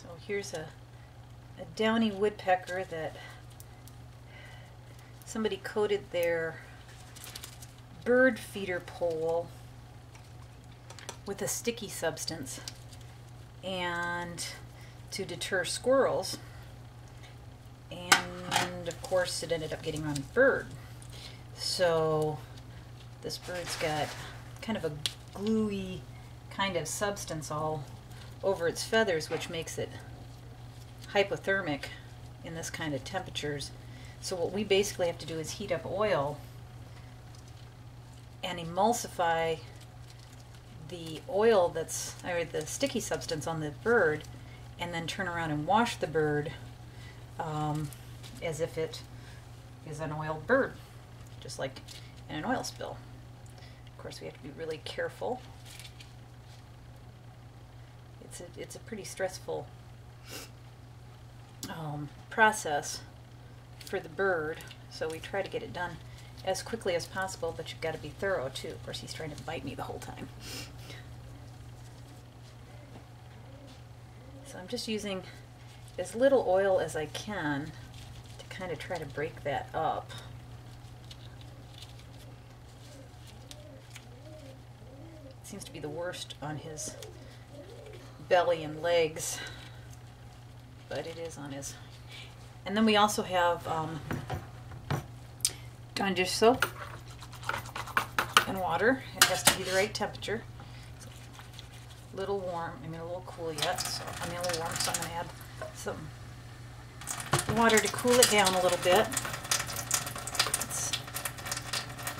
So here's a Downy Woodpecker that somebody coated their bird feeder pole with a sticky substance and to deter squirrels, and of course it ended up getting on a bird. So this bird's got kind of a gluey kind of substance all over its feathers, which makes it hypothermic in this kind of temperatures. So what we basically have to do is heat up oil and emulsify the oil that's, or the sticky substance on the bird, and then turn around and wash the bird as if it is an oiled bird, just like in an oil spill. Of course, we have to be really careful. It's a pretty stressful process for the bird, so we try to get it done as quickly as possible, but you've got to be thorough too. Of course, he's trying to bite me the whole time. So I'm just using as little oil as I can to kind of try to break that up. It seems to be the worst on his belly and legs, but it is on his. And then we also have Dawn dish soap and water. It has to be the right temperature. It's a little warm, I mean a little cool yet, so I mean a little warm, so I'm going to add some water to cool it down a little bit.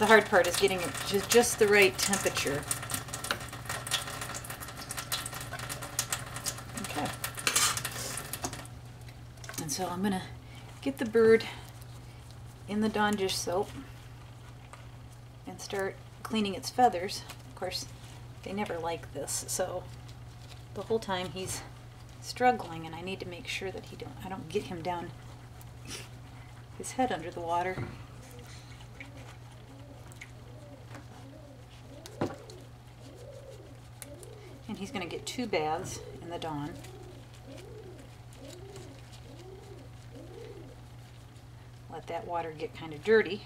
The hard part is getting it just the right temperature. Okay. And so I'm going to get the bird in the Dawn dish soap and start cleaning its feathers. Of course, they never like this, so the whole time he's struggling, and I need to make sure that I don't get him down his head under the water. And he's going to get 2 baths in the Dawn. Let that water get kind of dirty.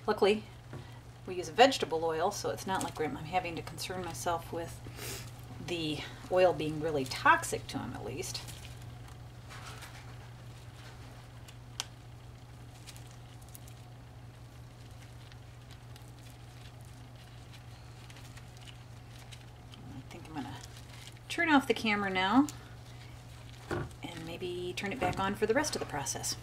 Luckily, we use a vegetable oil, so it's not like I'm having to concern myself with the oil being really toxic to him, at least. I think I'm going to turn off the camera now and maybe turn it back on for the rest of the process.